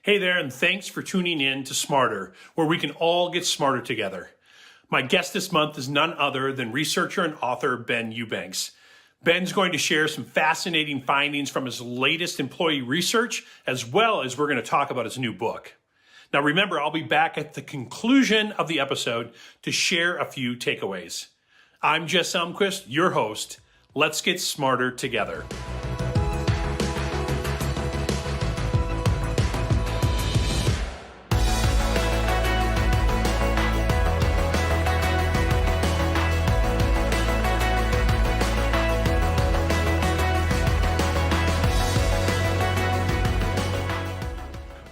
Hey there, and thanks for tuning in to Smarter, where we can all get smarter together. My guest this month is none other than researcher and author Ben Eubanks. Ben's going to share some fascinating findings from his latest employee research, as well as we're going to talk about his new book. Now remember, I'll be back at the conclusion of the episode to share a few takeaways. I'm Jess Elmquist, your host. Let's get smarter together.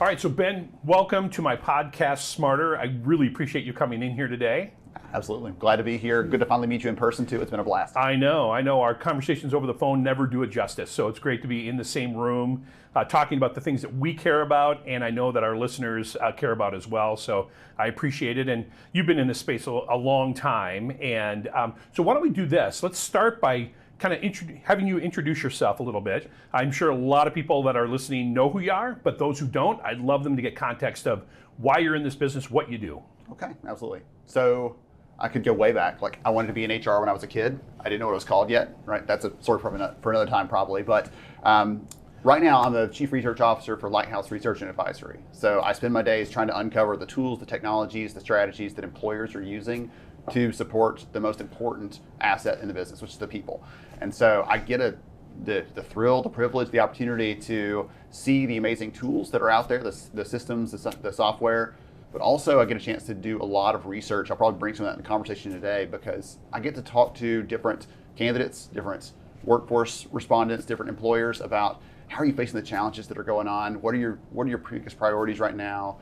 All right, so Ben, welcome to my podcast, Smarter. I really appreciate you coming in here today. Absolutely. Glad to be here. Good to finally meet you in person, too. It's been a blast. I know. Our conversations over the phone never do it justice, so it's great to be in the same room talking about the things that we care about, and I know that our listeners care about as well, so I appreciate it. And you've been in this space a long time, and so why don't we do this? Let's start by kind of having you introduce yourself a little bit. I'm sure a lot of people that are listening know who you are, but those who don't, I'd love them to get context of why you're in this business, what you do. Okay, absolutely. So I could go way back. Like, I wanted to be in HR when I was a kid. I didn't know what it was called yet, right? That's a story for another time probably. But right now I'm the Chief Research Officer for Lighthouse Research and Advisory. So I spend my days trying to uncover the tools, the technologies, the strategies that employers are using to support the most important asset in the business, which is the people. And so I get the thrill, the privilege, the opportunity to see the amazing tools that are out there, the systems, the software, but also I get a chance to do a lot of research. I'll probably bring some of that in the conversation today because I get to talk to different candidates, different workforce respondents, different employers about how are you facing the challenges that are going on, what are your biggest priorities right now,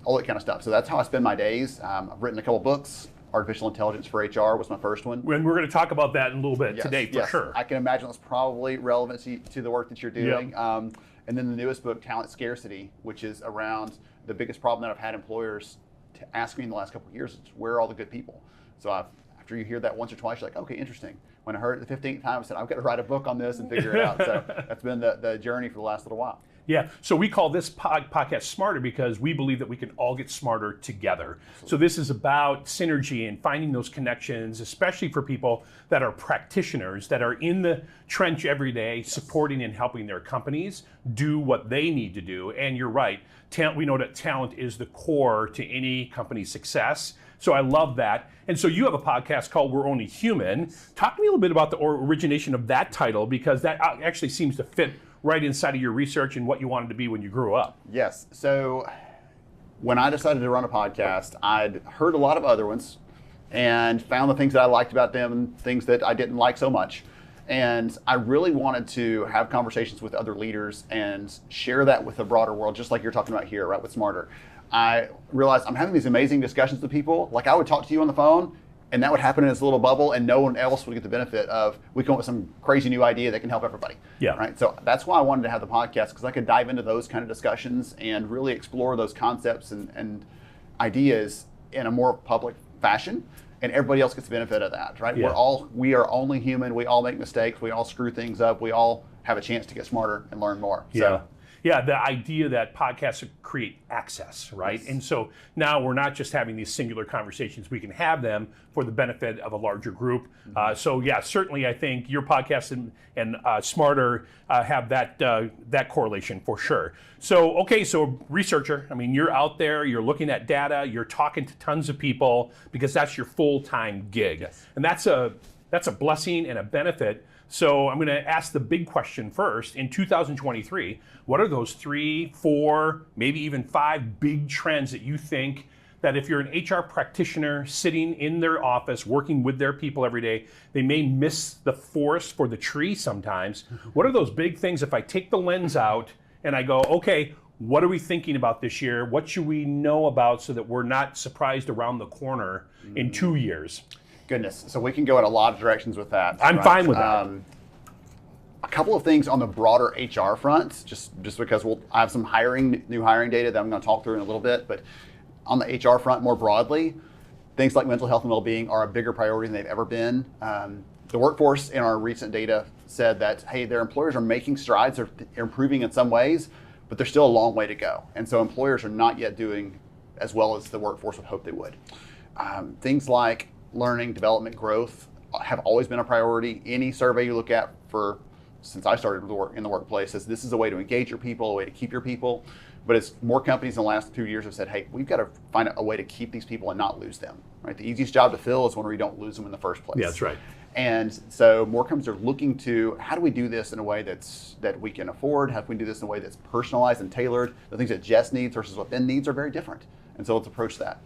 all that kind of stuff. So that's how I spend my days. I've written a couple books. Artificial Intelligence for HR was my first one. And we're going to talk about that in a little bit today, for sure. I can imagine that's probably relevant to the work that you're doing. Yep. And then the newest book, Talent Scarcity, which is around the biggest problem that I've had employers to ask me in the last couple of years is where are all the good people? So after you hear that once or twice, you're like, okay, interesting. When I heard it the 15th time, I said, I've got to write a book on this and figure it out. So that's been the journey for the last little while. Yeah, so we call this podcast Smarter because we believe that we can all get smarter together. Absolutely. So this is about synergy and finding those connections, especially for people that are practitioners, that are in the trench every day, supporting and helping their companies do what they need to do. And you're right, we know that talent is the core to any company's success. So I love that. And so you have a podcast called We're Only Human. Talk to me a little bit about the origination of that title, because that actually seems to fit right inside of your research and what you wanted to be when you grew up. Yes. So when I decided to run a podcast, I'd heard a lot of other ones and found the things that I liked about them and things that I didn't like so much. And I really wanted to have conversations with other leaders and share that with the broader world, just like you're talking about here, right, with Smarter. I realized I'm having these amazing discussions with people. Like, I would talk to you on the phone, and that would happen in this little bubble, and no one else would get the benefit of, we come up with some crazy new idea that can help everybody. Yeah. Right. So that's why I wanted to have the podcast, because I could dive into those kind of discussions and really explore those concepts and ideas in a more public fashion, and everybody else gets the benefit of that. Right. Yeah. We are only human. We all make mistakes. We all screw things up. We all have a chance to get smarter and learn more. Yeah. So, yeah, the idea that podcasts create access, right? Yes. And so now we're not just having these singular conversations, we can have them for the benefit of a larger group. Mm-hmm. So yeah, certainly I think your podcast and Smarter have that correlation for sure. So, okay, so researcher, I mean, you're out there, you're looking at data, you're talking to tons of people because that's your full-time gig. Yes. And that's a blessing and a benefit. So I'm going to ask the big question first. In 2023, what are those 3, 4, maybe even 5 big trends that you think that if you're an HR practitioner sitting in their office, working with their people every day, they may miss the forest for the tree sometimes? What are those big things if I take the lens out and I go, okay, what are we thinking about this year? What should we know about so that we're not surprised around the corner in 2 years? Goodness. So we can go in a lot of directions with that. I'm fine with that. A couple of things on the broader HR front, just because I have some new hiring data that I'm going to talk through in a little bit, but on the HR front more broadly, things like mental health and well-being are a bigger priority than they've ever been. The workforce in our recent data said that, hey, their employers are making strides, or improving in some ways, but there's still a long way to go. And so employers are not yet doing as well as the workforce would hope they would. Things like learning, development, growth have always been a priority. Any survey you look at since I started to work in the workplace says this is a way to engage your people, a way to keep your people. But as more companies in the last 2 years have said, hey, we've got to find a way to keep these people and not lose them. Right? The easiest job to fill is when we don't lose them in the first place. Yeah, that's right. And so more companies are looking to how do we do this in a way that we can afford? How can we do this in a way that's personalized and tailored? The things that Jess needs versus what Ben needs are very different. And so let's approach that.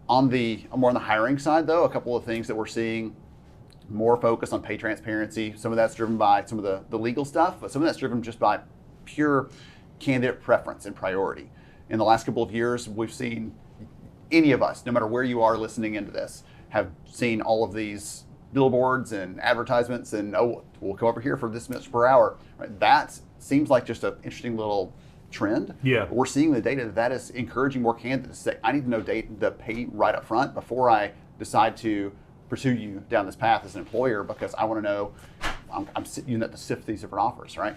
More on the hiring side, though, a couple of things that we're seeing: more focus on pay transparency. Some of that's driven by some of the legal stuff, but some of that's driven just by pure candidate preference and priority. In the last couple of years, we've seen any of us, no matter where you are listening into this, have seen all of these billboards and advertisements and, oh, we'll come over here for this much per hour. Right? That seems like just an interesting little trend. Yeah. But we're seeing the data that is encouraging more candidates to say, I need to know the pay right up front before I decide to pursue you down this path as an employer, because I want to know I'm using that to sift these different offers, right?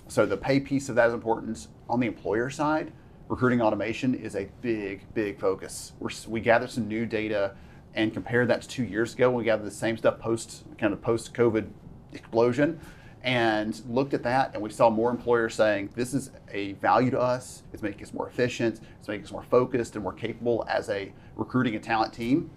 So the pay piece of that is important. On the employer side, recruiting automation is a big, big focus. We gathered some new data and compared that to 2 years ago when we gathered the same stuff post-COVID explosion, and looked at that, and we saw more employers saying this is a value to us. It's making us more efficient. It's making us more focused and more capable as a recruiting and talent team.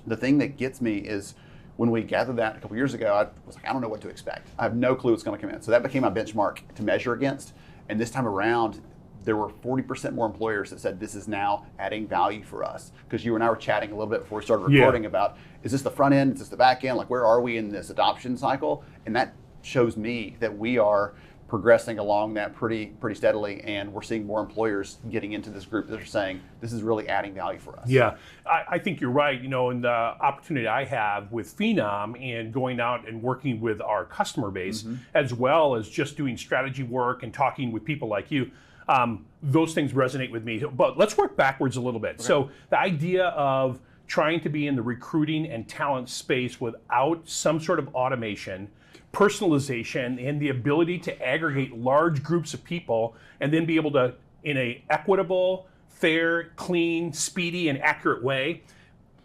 The thing that gets me is when we gathered that a couple years ago, I was like, I don't know what to expect. I have no clue what's going to come in. So that became my benchmark to measure against. And this time around, there were 40% more employers that said this is now adding value for us. Because you and I were chatting a little bit before we started recording about, is this the front end? Is this the back end? Like, where are we in this adoption cycle? And that shows me that we are progressing along that pretty steadily, and we're seeing more employers getting into this group that are saying this is really adding value for us. Yeah, I think you're right. And the opportunity I have with Phenom and going out and working with our customer base, as well as just doing strategy work and talking with people like you, those things resonate with me. But let's work backwards a little bit. Okay. So the idea of trying to be in the recruiting and talent space without some sort of automation, personalization, and the ability to aggregate large groups of people and then be able to, in a equitable, fair, clean, speedy, and accurate way,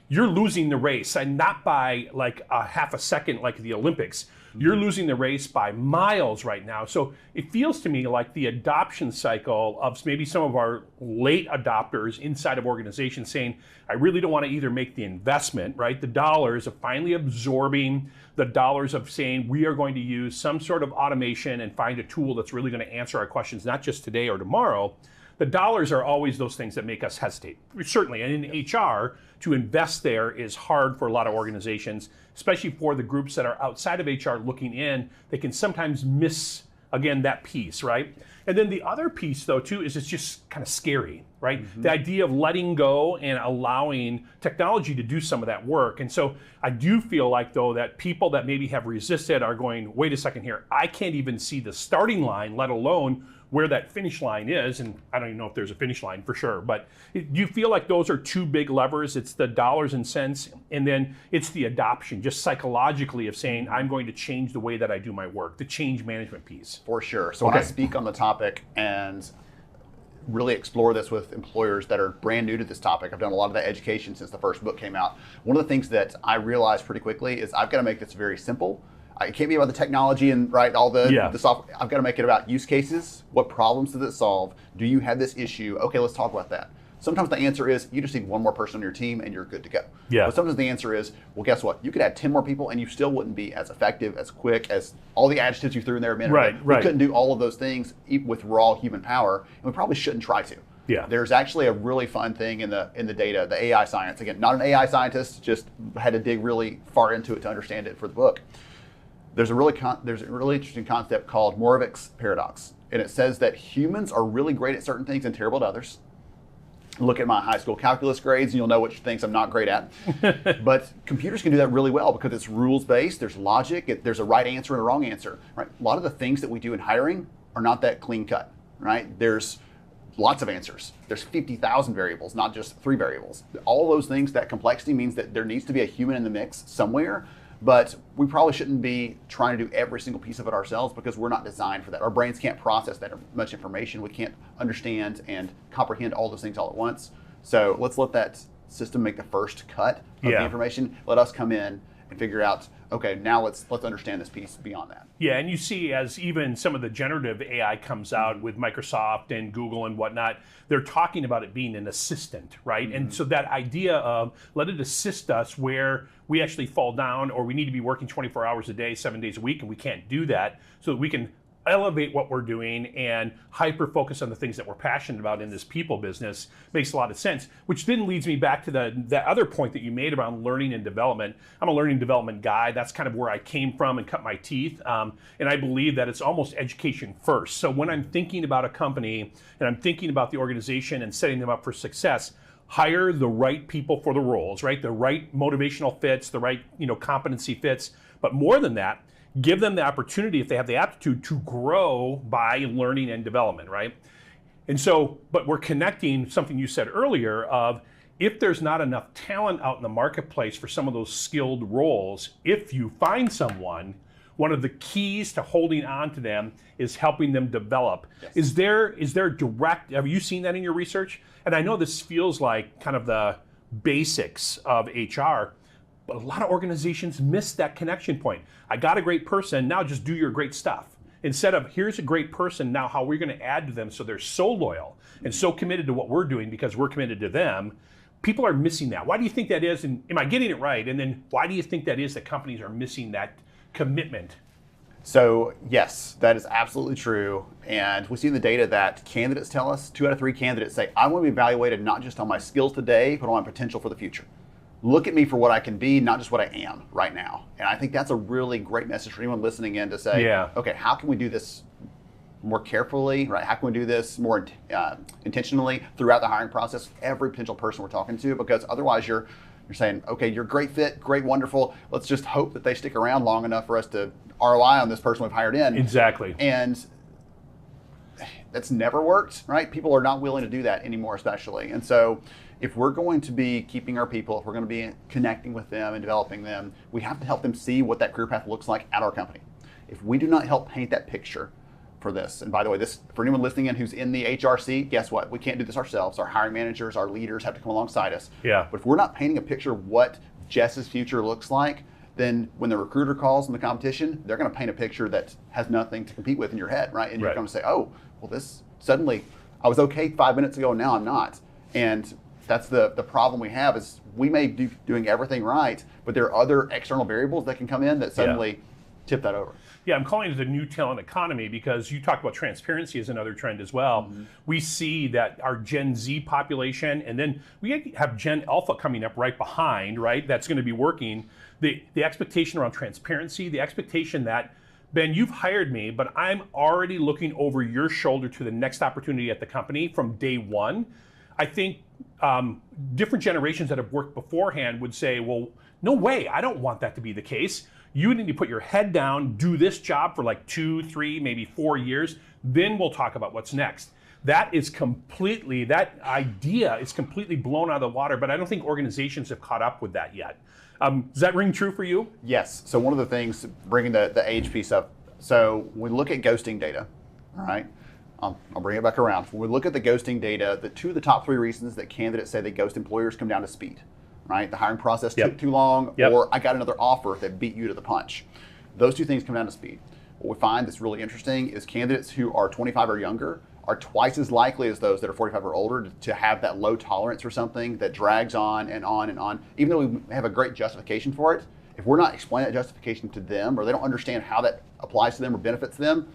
you're losing the race, and not by like a half a second like the Olympics. You're losing the race by miles right now. So it feels to me like the adoption cycle of maybe some of our late adopters inside of organizations saying, I really don't want to either make the investment, right? The dollars of finally absorbing the dollars of saying we are going to use some sort of automation and find a tool that's really going to answer our questions, not just today or tomorrow. The dollars are always those things that make us hesitate. Certainly, and in HR, to invest there is hard for a lot of organizations, especially for the groups that are outside of HR looking in. They can sometimes miss, again, that piece, right? And then the other piece, though, too, is it's just kind of scary, right? The idea of letting go and allowing technology to do some of that work. And so I do feel like, though, that people that maybe have resisted are going, wait a second here, I can't even see the starting line, let alone where that finish line is, and I don't even know if there's a finish line for sure, but do you feel like those are two big levers? It's the dollars and cents, and then it's the adoption, just psychologically, of saying, I'm going to change the way that I do my work, the change management piece. For sure. So when I speak on the topic and really explore this with employers that are brand new to this topic, I've done a lot of that education since the first book came out. One of the things that I realized pretty quickly is I've got to make this very simple. It can't be about the technology and all the software. I've got to make it about use cases. What problems does it solve? Do you have this issue? Okay, let's talk about that. Sometimes the answer is you just need one more person on your team and you're good to go. Yeah. But sometimes the answer is, well, guess what? You could add 10 more people and you still wouldn't be as effective, as quick, as all the adjectives you threw in there a minute ago. Right. We couldn't do all of those things with raw human power, and we probably shouldn't try to. Yeah. There's actually a really fun thing in the data, the AI science. Again, not an AI scientist, just had to dig really far into it to understand it for the book. There's a really interesting concept called Moravec's paradox, and it says that humans are really great at certain things and terrible at others. Look at my high school calculus grades, and you'll know which things I'm not great at. But computers can do that really well because it's rules-based. There's logic. There's a right answer and a wrong answer. Right? A lot of the things that we do in hiring are not that clean-cut. Right? There's lots of answers. There's 50,000 variables, not just 3 variables. All those things, that complexity means that there needs to be a human in the mix somewhere. But we probably shouldn't be trying to do every single piece of it ourselves because we're not designed for that. Our brains can't process that much information. We can't understand and comprehend all those things all at once. So let's let that system make the first cut of the information. Let us come in and figure out, okay, now let's understand this piece beyond that. Yeah, and you see as even some of the generative AI comes out with Microsoft and Google and whatnot, they're talking about it being an assistant, right? And so that idea of let it assist us where we actually fall down or we need to be working 24 hours a day, 7 days a week, and we can't do that, so that we can elevate what we're doing and hyper focus on the things that we're passionate about in this people business makes a lot of sense, which then leads me back to the other point that you made around learning and development. I'm a learning and development guy. That's kind of where I came from and cut my teeth. And I believe that it's almost education first. So when I'm thinking about a company and I'm thinking about the organization and setting them up for success, hire the right people for the roles, right? The right motivational fits, the right, competency fits. But more than that, give them the opportunity, if they have the aptitude, to grow by learning and development, right? And so, but we're connecting something you said earlier of if there's not enough talent out in the marketplace for some of those skilled roles, if you find someone, one of the keys to holding on to them is helping them develop. Yes. Is there direct, have you seen that in your research? And I know this feels like kind of the basics of HR, but a lot of organizations miss that connection point. I got a great person, now just do your great stuff. Instead of, here's a great person, now how we're gonna add to them so they're so loyal and so committed to what we're doing because we're committed to them. People are missing that. Why do you think that is? And am I getting it right? And then why do you think that is that companies are missing that commitment? So yes, that is absolutely true. And we see in the data that candidates tell us, 2 out of 3 candidates say, I want to be evaluated not just on my skills today, but on my potential for the future. Look at me for what I can be, not just what I am right now. And I think that's a really great message for anyone listening in to say, okay, how can we do this more carefully, right? How can we do this more intentionally throughout the hiring process, every potential person we're talking to? Because otherwise you're saying, okay, you're a great fit, great, wonderful. Let's just hope that they stick around long enough for us to ROI on this person we've hired in. Exactly. And that's never worked, right? People are not willing to do that anymore, especially. And so if we're going to be keeping our people, if we're going to be connecting with them and developing them, we have to help them see what that career path looks like at our company. If we do not help paint that picture for this, and by the way, this for anyone listening in who's in the HR seat, guess what? We can't do this ourselves. Our hiring managers, our leaders have to come alongside us. Yeah. But if we're not painting a picture of what Jess's future looks like, then when the recruiter calls in the competition, they're going to paint a picture that has nothing to compete with in your head, right? And you're going to say, oh, well, this suddenly, I was okay 5 minutes ago, and now I'm not. And that's the problem we have is we may be doing everything right, but there are other external variables that can come in that suddenly tip that over. Yeah, I'm calling it the new talent economy because you talk about transparency as another trend as well. Mm-hmm. We see that our Gen Z population, and then we have Gen Alpha coming up right behind, right? That's going to be working. The expectation around transparency, the expectation that, Ben, you've hired me, but I'm already looking over your shoulder to the next opportunity at the company from day one. I think different generations that have worked beforehand would say, well, no way, I don't want that to be the case. You need to put your head down, do this job for like 2, 3, maybe 4 years, then we'll talk about what's next. That idea is completely blown out of the water, but I don't think organizations have caught up with that yet. Does that ring true for you? Yes, so one of the things, bringing the age piece up, so when we look at ghosting data, all right, I'll bring it back around. When we look at the ghosting data, the 2 of the top 3 reasons that candidates say they ghost employers come down to speed, right? The hiring process took too long, or I got another offer that beat you to the punch. Those 2 things come down to speed. What we find that's really interesting is candidates who are 25 or younger are twice as likely as those that are 45 or older to have that low tolerance for something that drags on and on and on. Even though we have a great justification for it, if we're not explaining that justification to them, or they don't understand how that applies to them or benefits them,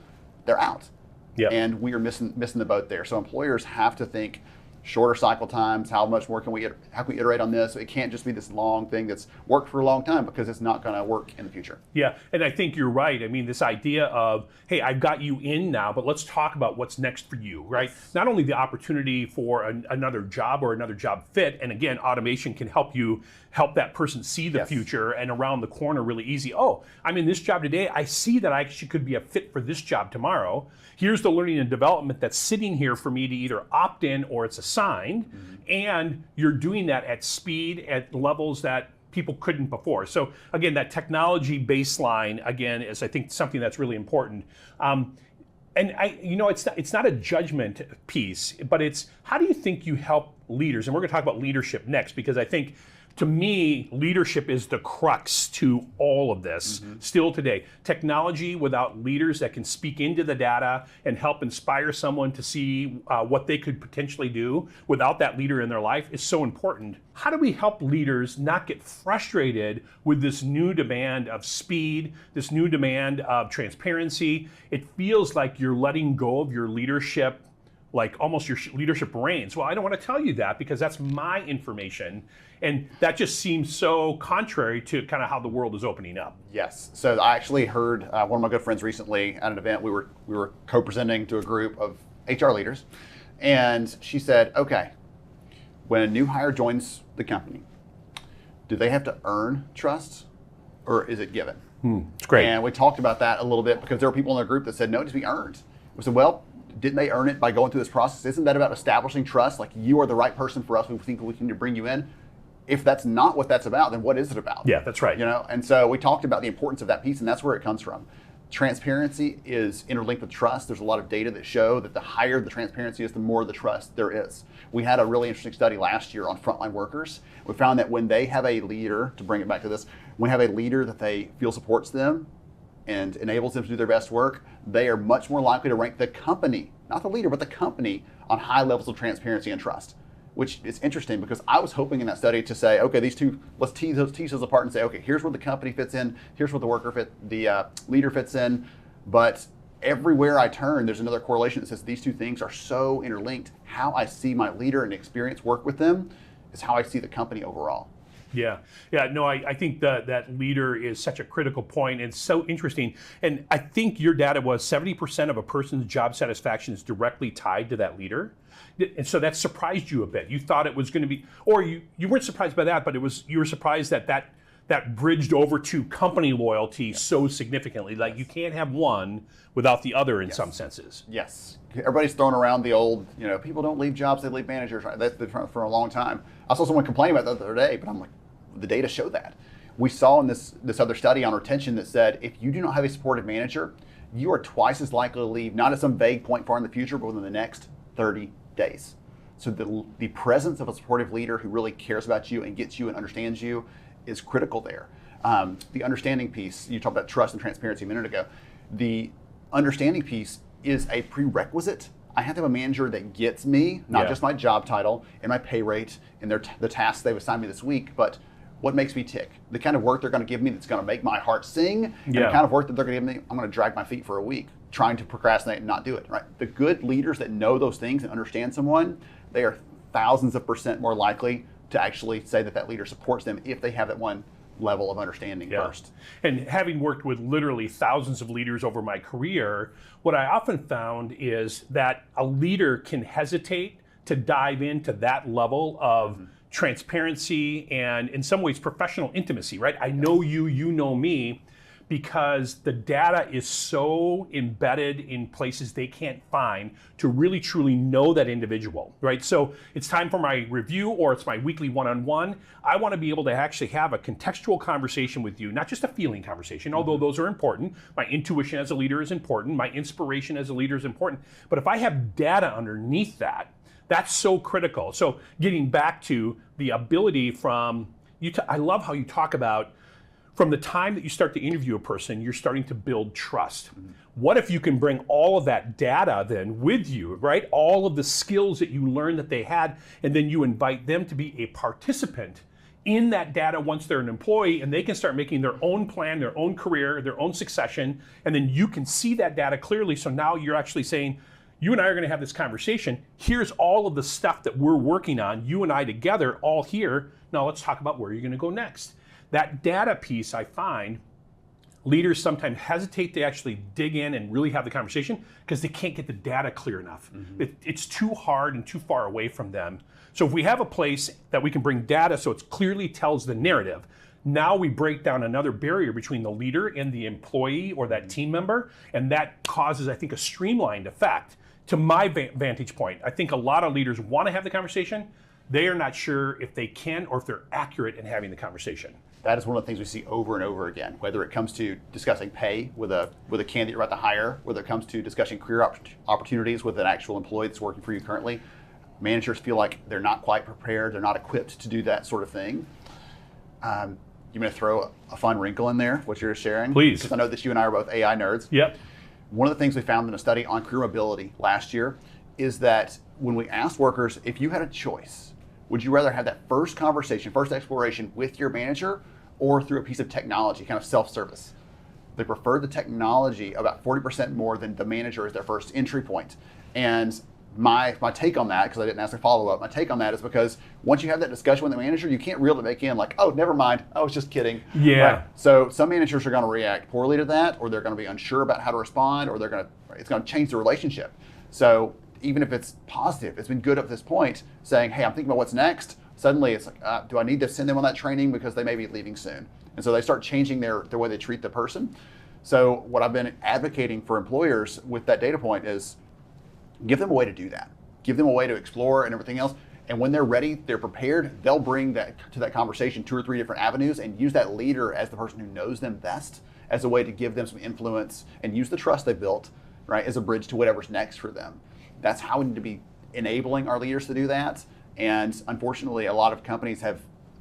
they're out. Yep. And we are missing the boat there. So employers have to think shorter cycle times, how can we iterate on this? It can't just be this long thing that's worked for a long time because it's not going to work in the future. Yeah, and I think you're right. I mean, this idea of, hey, I've got you in now, but let's talk about what's next for you, right? Yes. Not only the opportunity for another job or another job fit, and again, automation can help that person see the future and around the corner really easy. Oh, I'm in this job today. I see that I actually could be a fit for this job tomorrow. Here's the learning and development that's sitting here for me to either opt in or it's assigned. Mm-hmm. And you're doing that at speed, at levels that people couldn't before. So again, that technology baseline, again, is I think something that's really important. And it's not a judgment piece, but it's how do you think you help leaders? And we're going to talk about leadership next, because I think, to me, leadership is the crux to all of this still today. Technology without leaders that can speak into the data and help inspire someone to see what they could potentially do without that leader in their life is so important. How do we help leaders not get frustrated with this new demand of speed, this new demand of transparency? It feels like you're letting go of your leadership, like almost your leadership reins. Well, I don't want to tell you that because that's my information. And that just seems so contrary to kind of how the world is opening up. Yes. So I actually heard one of my good friends recently at an event. We were co-presenting to a group of HR leaders, and she said, "Okay, when a new hire joins the company, do they have to earn trust, or is it given?" It's great. And we talked about that a little bit because there were people in the group that said, "No, it needs to be earned." We said, "Well, didn't they earn it by going through this process? Isn't that about establishing trust? Like, you are the right person for us. We think we can bring you in." If that's not what that's about, then what is it about? Yeah, that's right. And so we talked about the importance of that piece, and that's where it comes from. Transparency is interlinked with trust. There's a lot of data that show that the higher the transparency is, the more the trust there is. We had a really interesting study last year on frontline workers. We found that when they have a leader, to bring it back to this, when they have a leader that they feel supports them and enables them to do their best work, they are much more likely to rank the company, not the leader, but the company, on high levels of transparency and trust. Which is interesting because I was hoping in that study to say, okay, these two, let's tease those apart and say, okay, here's where the company fits in, here's where the leader fits in. But everywhere I turn, there's another correlation that says these two things are so interlinked. How I see my leader and experience work with them is how I see the company overall. Yeah. No, I think that leader is such a critical point. It's so interesting. And I think your data was 70% of a person's job satisfaction is directly tied to that leader. And so that surprised you a bit. You thought it was going to be, or you weren't surprised by that, but you were surprised that bridged over to company loyalty so significantly. Like, you can't have one without the other in some senses. Yes. Everybody's throwing around the old, people don't leave jobs, they leave managers. Right? That's been for a long time. I saw someone complain about that the other day, but I'm like, the data show that. We saw in this other study on retention that said if you do not have a supportive manager, you are twice as likely to leave, not at some vague point far in the future, but within the next 30 days. So the presence of a supportive leader who really cares about you and gets you and understands you is critical there. The understanding piece, you talked about trust and transparency a minute ago. The understanding piece is a prerequisite. I have to have a manager that gets me, not just my job title and my pay rate and the tasks they've assigned me this week, but what makes me tick. The kind of work they're going to give me that's going to make my heart sing, and the kind of work that they're going to give me, I'm going to drag my feet for a week trying to procrastinate and not do it, right? The good leaders that know those things and understand someone, they are thousands of % more likely to actually say that leader supports them if they have that one level of understanding first. And having worked with literally thousands of leaders over my career, what I often found is that a leader can hesitate to dive into that level of transparency and, in some ways, professional intimacy, right? I know you, you know me, because the data is so embedded in places they can't find to really truly know that individual, right? So it's time for my review, or it's my weekly one-on-one. I want to be able to actually have a contextual conversation with you, not just a feeling conversation, although those are important. My intuition as a leader is important. My inspiration as a leader is important. But if I have data underneath that, that's so critical. So getting back to the ability from, I love how you talk about from the time that you start to interview a person, you're starting to build trust. What if you can bring all of that data then with you, right? All of the skills that you learned that they had, and then you invite them to be a participant in that data once they're an employee, and they can start making their own plan, their own career, their own succession, and then you can see that data clearly. So now you're actually saying, you and I are going to have this conversation. Here's all of the stuff that we're working on, you and I together, all here. Now let's talk about where you're going to go next. That data piece, I find, leaders sometimes hesitate to actually dig in and really have the conversation because they can't get the data clear enough. It's too hard and too far away from them. So if we have a place that we can bring data so it clearly tells the narrative, now we break down another barrier between the leader and the employee or that team member, and that causes, I think, a streamlined effect. To my vantage point, I think a lot of leaders want to have the conversation. they are not sure if they can or if they're accurate in having the conversation. That is one of the things we see over and over again, whether it comes to discussing pay with a candidate you're about to hire, whether it comes to discussing career opportunities with an actual employee that's working for you currently. Managers feel like they're not quite prepared, they're not equipped to do that sort of thing. You going to throw a fun wrinkle in there, what you're sharing? Please. Because I know that you and I are both AI nerds. Yep. One of the things we found in a study on career mobility last year is that when we asked workers, if you had a choice, would you rather have that first conversation, first exploration with your manager or through a piece of technology, kind of self-service? They preferred the technology about 40% more than the manager as their first entry point. And my take on that, because I didn't ask a follow-up, my take on that is because once you have that discussion with the manager, you can't reel it back in like, oh, never mind, I was just kidding. Yeah. Right? So some managers are going to react poorly to that, or they're going to be unsure about how to respond, or it's going to change the relationship. So even if it's positive, it's been good up to this point, saying, hey, I'm thinking about what's next. Suddenly it's like, do I need to send them on that training because they may be leaving soon? And so they start changing their way they treat the person. So what I've been advocating for employers with that data point is give them a way to do that. Give them a way to explore and everything else. And when they're ready, they're prepared, they'll bring that to that conversation 2 or 3 different avenues and use that leader as the person who knows them best as a way to give them some influence and use the trust they built, right, as a bridge to whatever's next for them. That's how we need to be enabling our leaders to do that. And unfortunately, a lot of companies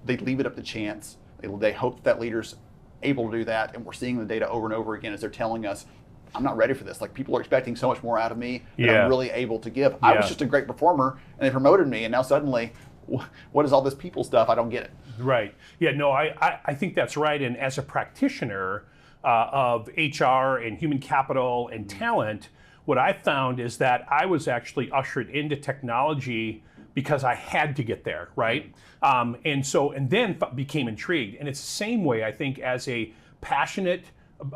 they leave it up to chance. They hope that leader's able to do that. And we're seeing the data over and over again as they're telling us, I'm not ready for this. Like, people are expecting so much more out of me than I'm really able to give. I was just a great performer and they promoted me, and now suddenly, what is all this people stuff? I don't get it. Right. Yeah, no, I think that's right. And as a practitioner of HR and human capital and talent, what I found is that I was actually ushered into technology because I had to get there, right? And then became intrigued. And it's the same way, I think, as a passionate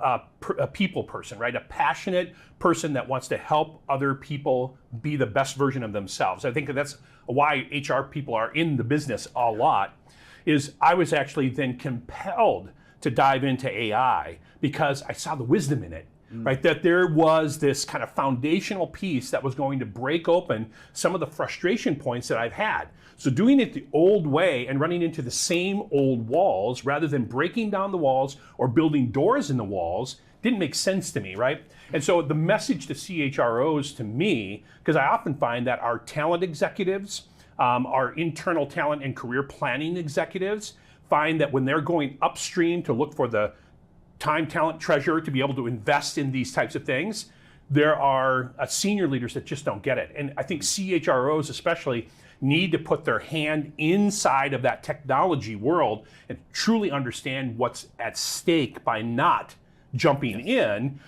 a people person, right? A passionate person that wants to help other people be the best version of themselves. I think that's why HR people are in the business a lot, is I was actually then compelled to dive into AI because I saw the wisdom in it. Right, that there was this kind of foundational piece that was going to break open some of the frustration points that I've had. So doing it the old way and running into the same old walls rather than breaking down the walls or building doors in the walls didn't make sense to me, right? And so the message to CHROs to me, because I often find that our talent executives, our internal talent and career planning executives find that when they're going upstream to look for the time, talent, treasure to be able to invest in these types of things, there are senior leaders that just don't get it. And I think CHROs especially need to put their hand inside of that technology world and truly understand what's at stake by not jumping in.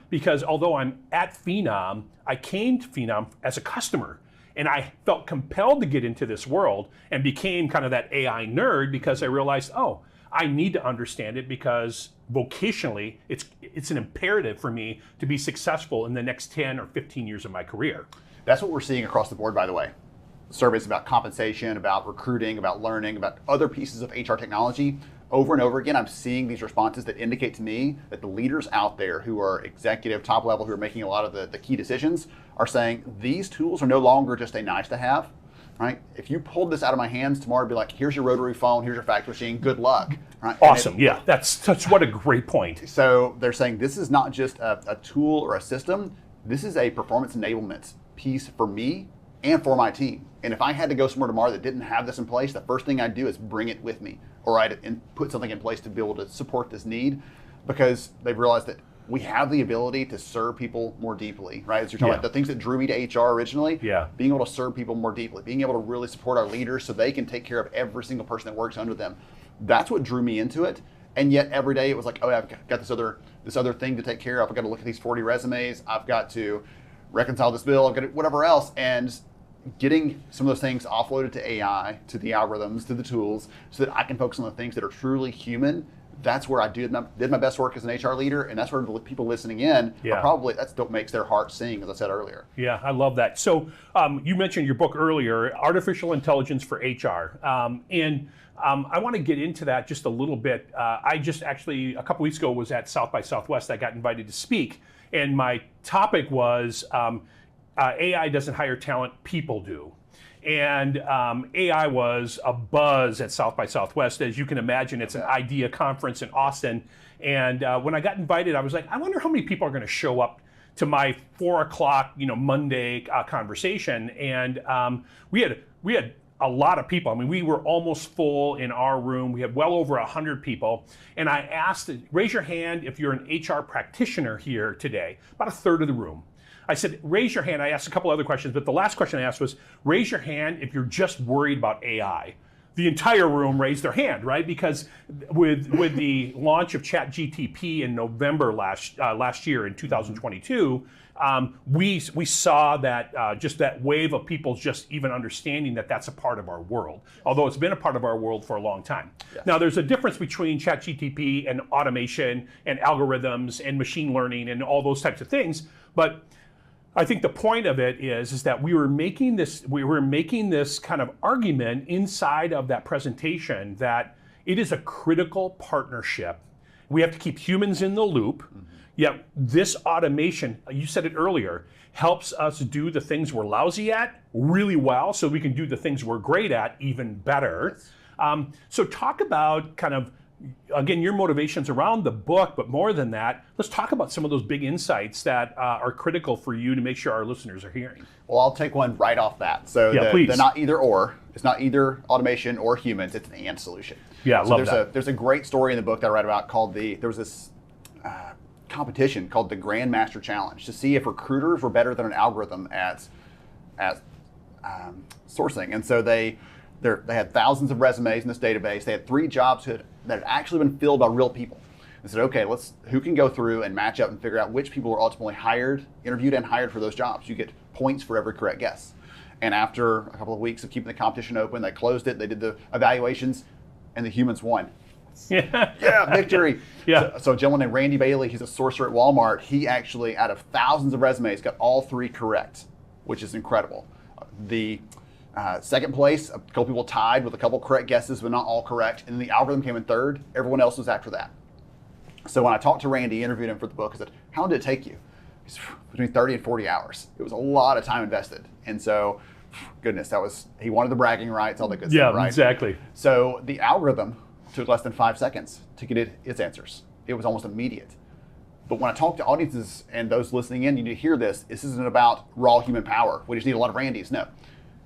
Because although I'm at Phenom, I came to Phenom as a customer. And I felt compelled to get into this world and became kind of that AI nerd because I realized, I need to understand it because vocationally, it's an imperative for me to be successful in the next 10 or 15 years of my career. That's what we're seeing across the board, by the way. Surveys about compensation, about recruiting, about learning, about other pieces of HR technology. Over and over again, I'm seeing these responses that indicate to me that the leaders out there who are executive, top level, who are making a lot of the key decisions are saying these tools are no longer just a nice to have. Right? If you pulled this out of my hands tomorrow, it'd be like, here's your rotary phone, here's your fax machine, good luck. Right? Awesome, that's what a great point. So they're saying this is not just a tool or a system, this is a performance enablement piece for me and for my team. And if I had to go somewhere tomorrow that didn't have this in place, the first thing I'd do is bring it with me, or I'd put something in place to be able to support this need, because they've realized that we have the ability to serve people more deeply, right? As you're talking about the things that drew me to HR originally, being able to serve people more deeply, being able to really support our leaders so they can take care of every single person that works under them. That's what drew me into it. And yet every day it was like, I've got this other thing to take care of. I've got to look at these 40 resumes. I've got to reconcile this bill. I've got to whatever else. And getting some of those things offloaded to AI, to the algorithms, to the tools, so that I can focus on the things that are truly human. That's where I did my best work as an HR leader, and that's where the people listening in are probably, that's what makes their heart sing, as I said earlier. Yeah, I love that. So you mentioned your book earlier, Artificial Intelligence for HR. I want to get into that just a little bit. I just actually, a couple weeks ago, was at South by Southwest. I got invited to speak, and my topic was AI doesn't hire talent, people do. And AI was a buzz at South by Southwest. As you can imagine, it's an idea conference in Austin. And when I got invited, I was like, I wonder how many people are going to show up to my 4 o'clock, Monday conversation. And we had a lot of people. I mean, we were almost full in our room. We had well over 100 people. And I asked, raise your hand if you're an HR practitioner here today. About a third of the room. I said, raise your hand. I asked a couple other questions, but the last question I asked was, raise your hand if you're just worried about AI. The entire room raised their hand, right? Because with the launch of ChatGPT in November last year in 2022, we saw that just that wave of people just even understanding that that's a part of our world, although it's been a part of our world for a long time. Yes. Now, there's a difference between ChatGPT and automation and algorithms and machine learning and all those types of things, but I think the point of it is that we were making this kind of argument inside of that presentation that it is a critical partnership. We have to keep humans in the loop. Yet this automation, you said it earlier, helps us do the things we're lousy at really well, so we can do the things we're great at even better. Yes. So talk about kind of, again, your motivations around the book, but more than that, let's talk about some of those big insights that are critical for you to make sure our listeners are hearing. Well, I'll take one right off that. So they're not either or. It's not either automation or humans. It's an and solution. Yeah, I love that. There's a great story in the book that I read about called there was this competition called the Grandmaster Challenge to see if recruiters were better than an algorithm at sourcing. And so they had thousands of resumes in this database. They had 3 jobs that had actually been filled by real people. They said, okay, who can go through and match up and figure out which people were ultimately interviewed and hired for those jobs. You get points for every correct guess. And after a couple of weeks of keeping the competition open, they closed it, they did the evaluations, and the humans won. Yeah, victory. Yeah. So a gentleman named Randy Bailey, he's a sourcer at Walmart. He actually, out of thousands of resumes, got all 3 correct, which is incredible. The second place, a couple people tied with a couple correct guesses, but not all correct. And then the algorithm came in third. Everyone else was after that. So when I talked to Randy, interviewed him for the book, I said, how long did it take you? He said, between 30 and 40 hours. It was a lot of time invested. And so, goodness, he wanted the bragging rights, all that good stuff, right? Yeah, exactly. So the algorithm took less than 5 seconds to get its answers. It was almost immediate. But when I talk to audiences and those listening in, you need to hear this. This isn't about raw human power. We just need a lot of Randys. No.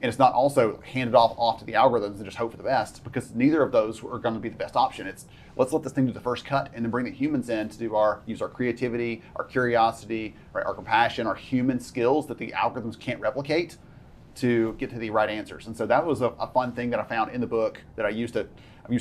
And it's not also handed off to the algorithms and just hope for the best, because neither of those are going to be the best option. It's let's let this thing do the first cut and then bring the humans in to use our creativity, our curiosity, right, our compassion, our human skills that the algorithms can't replicate to get to the right answers. And so that was a fun thing that I found in the book that I've used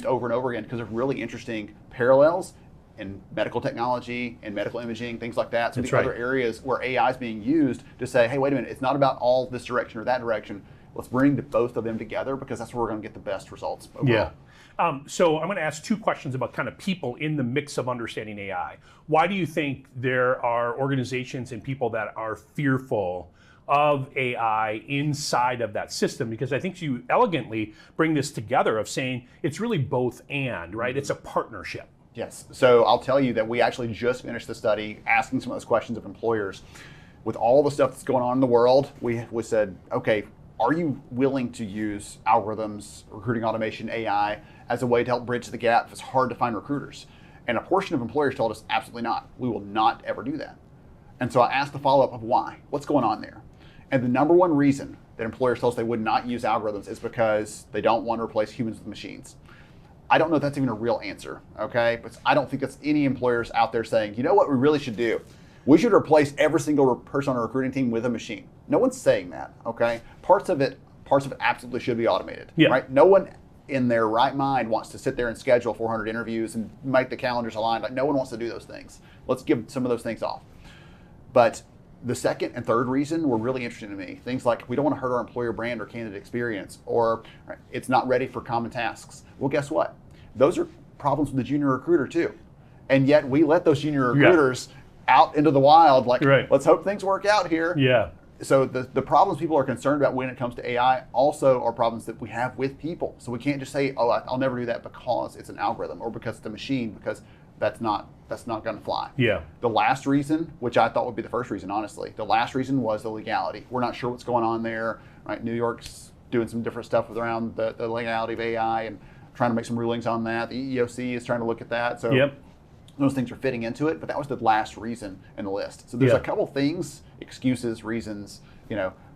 over and over again, because of really interesting parallels in medical technology and medical imaging, things like that. So the other areas where AI is being used to say, hey, wait a minute, it's not about all this direction or that direction. Let's bring both of them together, because that's where we're going to get the best results overall. Yeah. So I'm going to ask 2 questions about kind of people in the mix of understanding AI. Why do you think there are organizations and people that are fearful of AI inside of that system? Because I think you elegantly bring this together of saying it's really both and, right? Mm-hmm. It's a partnership. Yes. So I'll tell you that we actually just finished the study asking some of those questions of employers. With all the stuff that's going on in the world, we said, okay, are you willing to use algorithms, recruiting automation, AI, as a way to help bridge the gap if it's hard to find recruiters? And a portion of employers told us, absolutely not. We will not ever do that. And so I asked the follow-up of why? What's going on there? And the number one reason that employers told us they would not use algorithms is because they don't want to replace humans with machines. I don't know if that's even a real answer, okay? But I don't think that's any employers out there saying, you know what we really should do? We should replace every single person on a recruiting team with a machine. No one's saying that, okay? Parts of it absolutely should be automated, right? No one in their right mind wants to sit there and schedule 400 interviews and make the calendars aligned. Like, no one wants to do those things. Let's give some of those things off. But the second and third reason were really interesting to me. Things like, we don't want to hurt our employer brand or candidate experience, or it's not ready for common tasks. Well, guess what? Those are problems with the junior recruiter too. And yet we let those junior recruiters out into the wild, like, let's hope things work out here. Yeah. So the problems people are concerned about when it comes to AI also are problems that we have with people. So we can't just say, oh, I'll never do that because it's an algorithm or because it's a machine, because that's not going to fly. Yeah. The last reason, which I thought would be the first reason, honestly, the last reason was the legality. We're not sure what's going on there. Right? New York's doing some different stuff around the legality of AI and trying to make some rulings on that. The EEOC is trying to look at that. So those things are fitting into it, but that was the last reason in the list. So there's a couple things, excuses, reasons,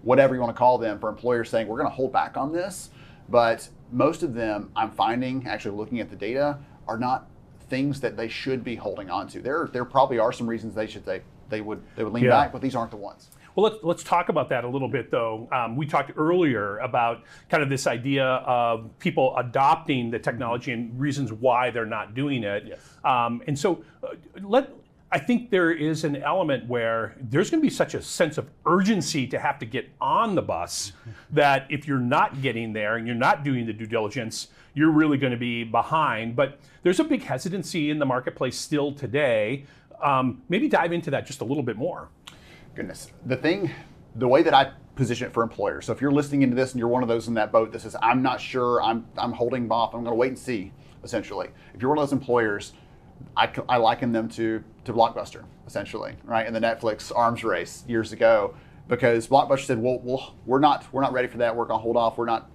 whatever you want to call them, for employers saying we're going to hold back on this. But most of them, I'm finding, actually looking at the data, are not things that they should be holding on to. There probably are some reasons they would lean back, but these aren't the ones. Well, let's talk about that a little bit, though. We talked earlier about kind of this idea of people adopting the technology and reasons why they're not doing it. Yes. And so I think there is an element where there's going to be such a sense of urgency to have to get on the bus that if you're not getting there and you're not doing the due diligence, you're really going to be behind. But there's a big hesitancy in the marketplace still today. Maybe dive into that just a little bit more. Goodness. The way that I position it for employers. So if you're listening into this and you're one of those in that boat that says, I'm not sure, I'm holding off, I'm going to wait and see, essentially. If you're one of those employers, I liken them to Blockbuster, essentially, right? In the Netflix arms race years ago, because Blockbuster said, well, we're not ready for that. We're going to hold off. We're not.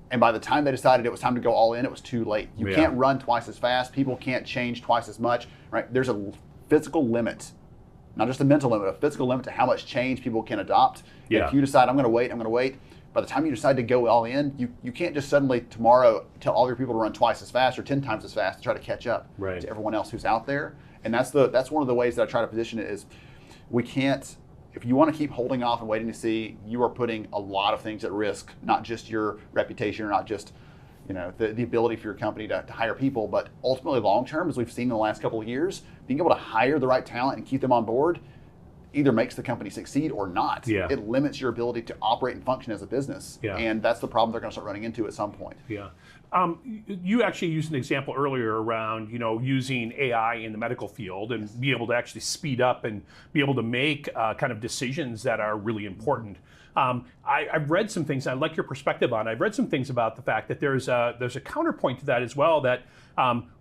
And by the time they decided it was time to go all in, it was too late. You can't run twice as fast. People can't change twice as much, right? There's a physical limit. Not just a mental limit, a physical limit to how much change people can adopt. Yeah. If you decide, I'm going to wait, by the time you decide to go all in, you can't just suddenly tomorrow tell all your people to run twice as fast or 10 times as fast to try to catch up to everyone else who's out there. And that's one of the ways that I try to position it is we can't, if you want to keep holding off and waiting to see, you are putting a lot of things at risk, not just your reputation or not just the ability for your company to hire people, but ultimately long term, as we've seen in the last couple of years, being able to hire the right talent and keep them on board either makes the company succeed or not. Yeah. It limits your ability to operate and function as a business. Yeah. And that's the problem they're going to start running into at some point. Yeah. You actually used an example earlier around, using AI in the medical field and be able to actually speed up and be able to make kind of decisions that are really important. I've read some things, I like your perspective on it. I've read some things about the fact that there's a counterpoint to that as well, that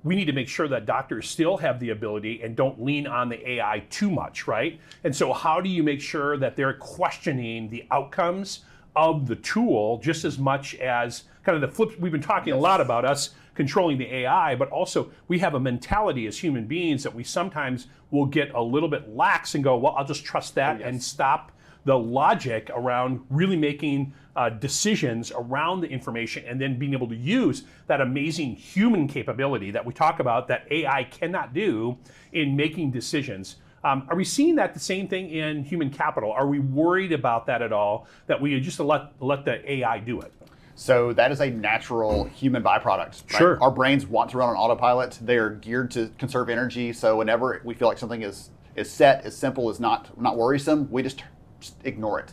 we need to make sure that doctors still have the ability and don't lean on the AI too much, right? And so how do you make sure that they're questioning the outcomes of the tool just as much as kind of the flip? We've been talking a lot about us controlling the AI, but also we have a mentality as human beings that we sometimes will get a little bit lax and go, well, I'll just trust that and stop the logic around really making decisions around the information and then being able to use that amazing human capability that we talk about that AI cannot do in making decisions. Are we seeing that the same thing in human capital? Are we worried about that at all, that we just let the AI do it? So that is a natural human byproduct. Right? Sure. Our brains want to run on autopilot. They are geared to conserve energy. So whenever we feel like something is set, is simple, is not worrisome, we just ignore it,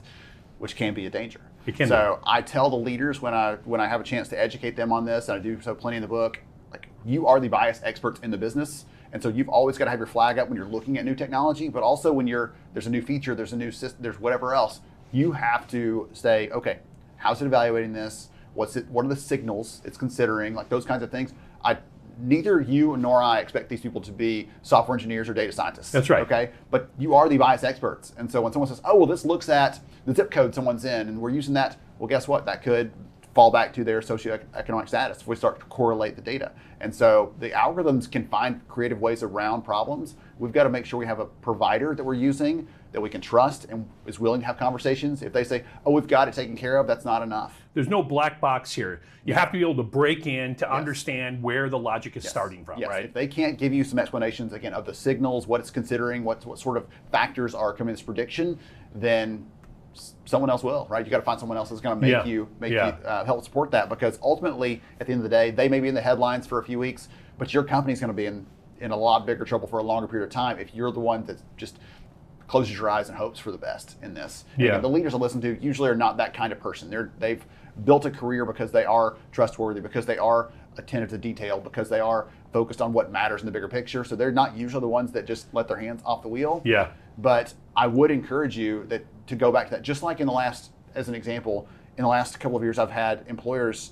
which can be a danger. It can so I tell the leaders when I have a chance to educate them on this, and I do so plenty in the book, like, you are the bias experts in the business. And so you've always got to have your flag up when you're looking at new technology, but also when there's a new feature, there's a new system, there's whatever else, you have to say, okay, how's it evaluating this? What are the signals it's considering? Like those kinds of things. Neither you nor I expect these people to be software engineers or data scientists. That's right. Okay, but you are the bias experts. And so when someone says, oh, well, this looks at the zip code someone's in, and we're using that, well, guess what? That could fall back to their socioeconomic status if we start to correlate the data. And so the algorithms can find creative ways around problems. We've got to make sure we have a provider that we're using that we can trust and is willing to have conversations. If they say, oh, we've got it taken care of, that's not enough. There's no black box here. You have to be able to break in to understand where the logic is starting from, right? If they can't give you some explanations, again, of the signals, what it's considering, what sort of factors are coming to this prediction, then someone else will, right? You got to find someone else that's going to make you help support that, because ultimately, at the end of the day, they may be in the headlines for a few weeks, but your company's going to be in a lot bigger trouble for a longer period of time if you're the one that just closes your eyes and hopes for the best in this. Yeah. And the leaders I listen to usually are not that kind of person. They've built a career because they are trustworthy, because they are attentive to detail, because they are focused on what matters in the bigger picture. So they're not usually the ones that just let their hands off the wheel. Yeah. But I would encourage you to go back to that. Just like as an example, in the last couple of years, I've had employers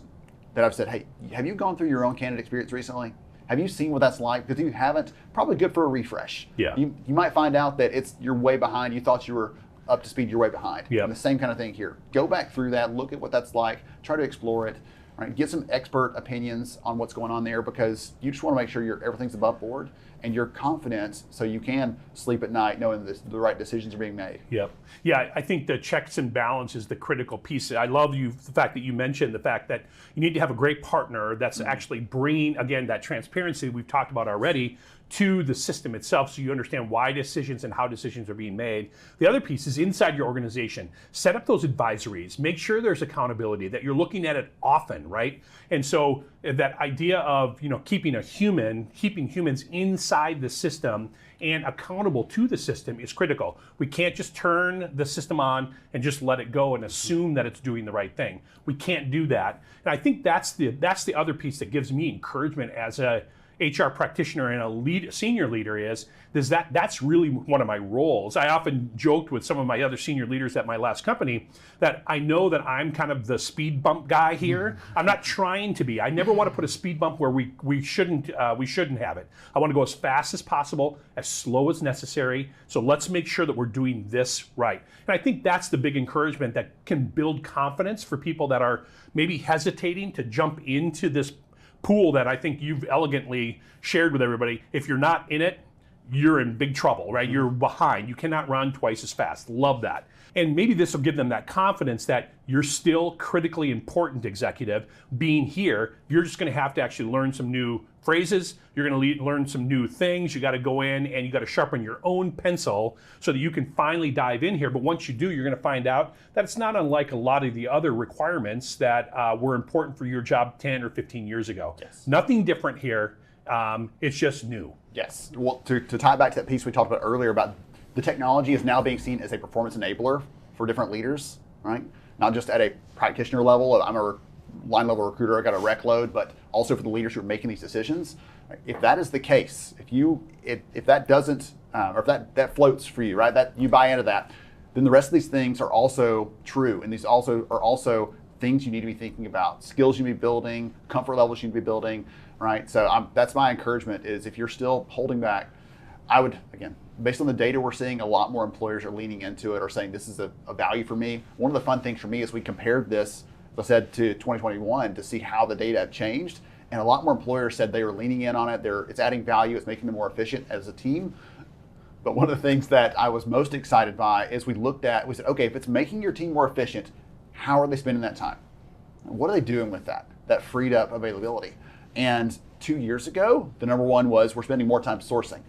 that I've said, hey, have you gone through your own candidate experience recently? Have you seen what that's like? Because if you haven't, probably good for a refresh. Yeah. You might find out that you're way behind. You thought you were up to speed, you're way behind. Yep. And the same kind of thing here. Go back through that, look at what that's like, try to explore it, right? Get some expert opinions on what's going on there, because you just want to make sure everything's above board and you're confident so you can sleep at night knowing the right decisions are being made. Yep. Yeah, I think the checks and balance is the critical piece. I love the fact that you mentioned the fact that you need to have a great partner that's actually bringing, again, that transparency we've talked about already to the system itself, so you understand why decisions and how decisions are being made. The other piece is inside your organization. Set up those advisories. Make sure there's accountability, that you're looking at it often, right? And so that idea of keeping humans inside the system and accountable to the system is critical. We can't just turn the system on and just let it go and assume that it's doing the right thing. We can't do that. And I think that's the other piece that gives me encouragement as a HR practitioner and a senior leader is that's really one of my roles. I often joked with some of my other senior leaders at my last company that I know that I'm kind of the speed bump guy here. I'm not trying to be. I never want to put a speed bump where we shouldn't have it. I want to go as fast as possible, as slow as necessary. So let's make sure that we're doing this right. And I think that's the big encouragement that can build confidence for people that are maybe hesitating to jump into this pool that I think you've elegantly shared with everybody. If you're not in it, you're in big trouble, right? You're behind. You cannot run twice as fast. Love that. And maybe this will give them that confidence that you're still critically important executive being here. You're just going to have to actually learn some new phrases. You're going to learn some new things. You got to go in and you got to sharpen your own pencil so that you can finally dive in here. But once you do, you're going to find out that it's not unlike a lot of the other requirements that were important for your job 10 or 15 years ago. Yes. Nothing different here. It's just new. Yes. Well, to tie back to that piece we talked about earlier about the technology is now being seen as a performance enabler for different leaders, right? Not just at a practitioner level, I'm a line level recruiter, I got a rec load, but also for the leaders who are making these decisions. If that is the case, if that doesn't, or if that floats for you, right, that you buy into that, then the rest of these things are also true, and these also are things you need to be thinking about, skills you need to be building, comfort levels you need to be building, right? So that's my encouragement is if you're still holding back, I would, again, based on the data we're seeing, a lot more employers are leaning into it or saying this is a value for me. One of the fun things for me is we compared this, as I said, to 2021 to see how the data have changed. And a lot more employers said they were leaning in on it. It's adding value. It's making them more efficient as a team. But one of the things that I was most excited by is we said, okay, if it's making your team more efficient, how are they spending that time? What are they doing with that freed up availability? And 2 years ago, the number one was we're spending more time sourcing.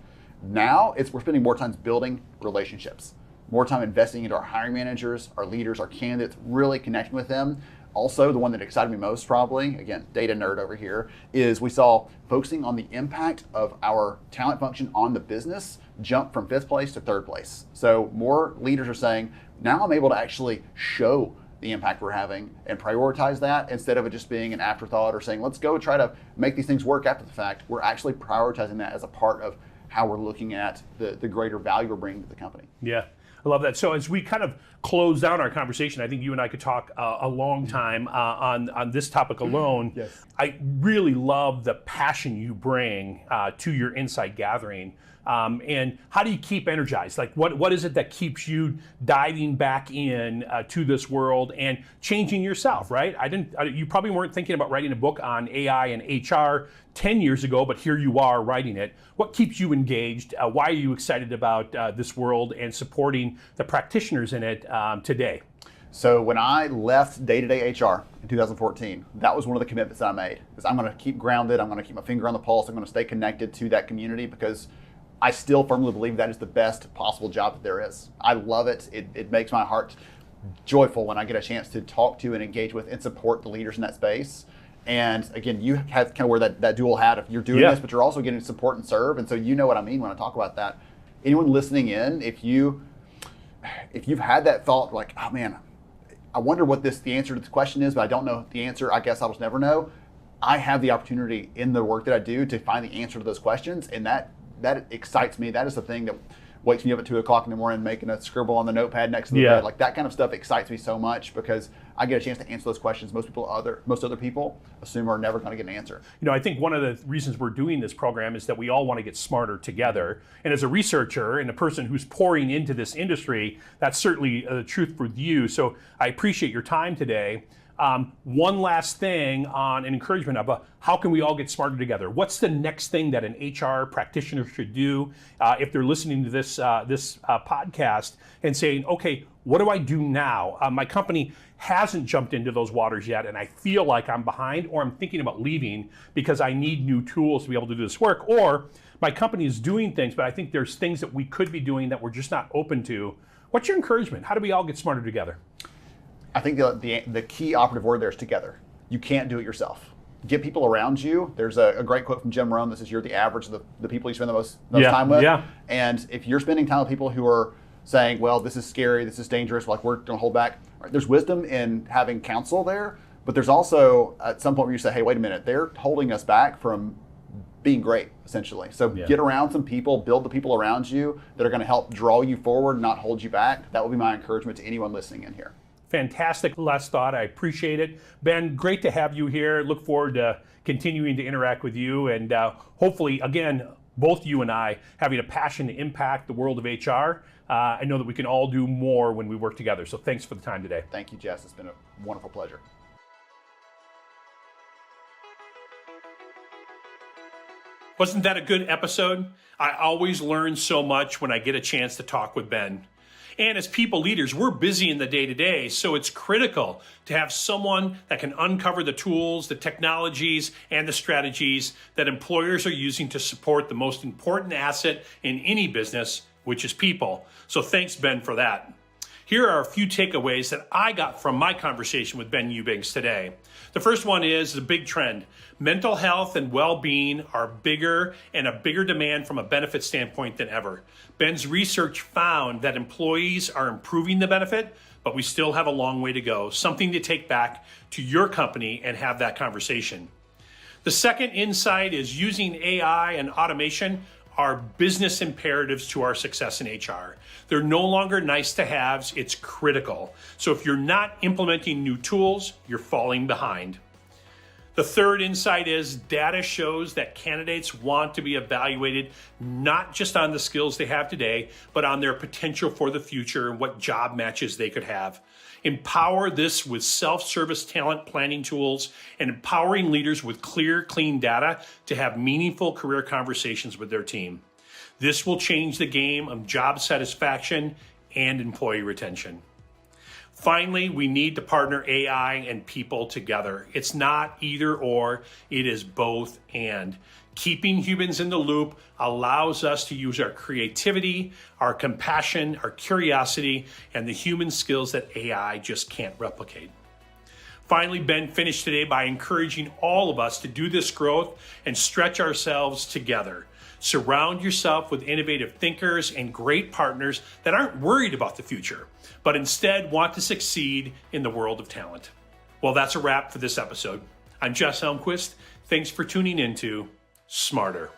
Now we're spending more time building relationships, more time investing into our hiring managers, our leaders, our candidates, really connecting with them. Also, the one that excited me most probably, again, data nerd over here, is we saw focusing on the impact of our talent function on the business jump from 5th place to 3rd place. So more leaders are saying, now I'm able to actually show the impact we're having and prioritize that instead of it just being an afterthought or saying, let's go try to make these things work after the fact. We're actually prioritizing that as a part of how we're looking at the greater value we're bringing to the company. Yeah, I love that. So as we kind of close down our conversation, I think you and I could talk a long time on this topic alone. Yes. I really love the passion you bring to your insight gathering. And how do you keep energized? Like what is it that keeps you diving back in to this world and changing yourself, right? You probably weren't thinking about writing a book on AI and HR 10 years ago, but here you are writing it. What keeps you engaged? Why are you excited about this world and supporting the practitioners in it today? So when I left day-to-day HR in 2014, that was one of the commitments that I made. Is I'm going to keep grounded. I'm going to keep my finger on the pulse. I'm going to stay connected to that community because I still firmly believe that is the best possible job that there is. I love it. It makes my heart joyful when I get a chance to talk to and engage with and support the leaders in that space. And again, you have kind of wear that dual hat. If you're doing this, but you're also getting support and serve. And so you know what I mean when I talk about that. Anyone listening in, if you've had that thought like, oh man, I wonder what the answer to this question is, but I don't know the answer. I guess I'll just never know. I have the opportunity in the work that I do to find the answer to those questions, and that excites me. That is the thing that wakes me up at 2 o'clock in the morning making a scribble on the notepad next to the bed. Like that kind of stuff excites me so much because I get a chance to answer those questions most other people assume are never going to get an answer. You know, I think one of the reasons we're doing this program is that we all want to get smarter together. And as a researcher and a person who's pouring into this industry, that's certainly the truth for you. So I appreciate your time today. One last thing on an encouragement of how can we all get smarter together? What's the next thing that an HR practitioner should do if they're listening to this podcast and saying, okay, what do I do now? My company hasn't jumped into those waters yet, and I feel like I'm behind, or I'm thinking about leaving because I need new tools to be able to do this work, or my company is doing things, but I think there's things that we could be doing that we're just not open to. What's your encouragement? How do we all get smarter together? I think the key operative word there is together. You can't do it yourself. Get people around you. There's a great quote from Jim Rohn that says you're the average of the people you spend the most time with. Yeah. And if you're spending time with people who are saying, well, this is scary, this is dangerous, like we're going to hold back, right, there's wisdom in having counsel there, but there's also at some point where you say, hey, wait a minute, they're holding us back from being great, essentially. So get around some people, build the people around you that are going to help draw you forward, not hold you back. That would be my encouragement to anyone listening in here. Fantastic last thought. I appreciate it. Ben, great to have you here. Look forward to continuing to interact with you and hopefully, again, both you and I having a passion to impact the world of HR. I know that we can all do more when we work together. So thanks for the time today. Thank you, Jess. It's been a wonderful pleasure. Wasn't that a good episode? I always learn so much when I get a chance to talk with Ben. And as people leaders, we're busy in the day-to-day, so it's critical to have someone that can uncover the tools, the technologies, and the strategies that employers are using to support the most important asset in any business, which is people. So thanks, Ben, for that. Here are a few takeaways that I got from my conversation with Ben Eubanks today. The first one is the big trend. Mental health and well-being are bigger and a bigger demand from a benefit standpoint than ever. Ben's research found that employees are improving the benefit, but we still have a long way to go. Something to take back to your company and have that conversation. The second insight is using AI and automation are business imperatives to our success in HR. They're no longer nice to haves, it's critical. So if you're not implementing new tools, you're falling behind. The third insight is data shows that candidates want to be evaluated not just on the skills they have today, but on their potential for the future and what job matches they could have. Empower this with self-service talent planning tools and empowering leaders with clear, clean data to have meaningful career conversations with their team. This will change the game of job satisfaction and employee retention. Finally, we need to partner AI and people together. It's not either or, it is both and. Keeping humans in the loop allows us to use our creativity, our compassion, our curiosity, and the human skills that AI just can't replicate. Finally, Ben finished today by encouraging all of us to do this growth and stretch ourselves together. Surround yourself with innovative thinkers and great partners that aren't worried about the future, but instead want to succeed in the world of talent. Well, that's a wrap for this episode. I'm Jess Elmquist. Thanks for tuning into Smarter.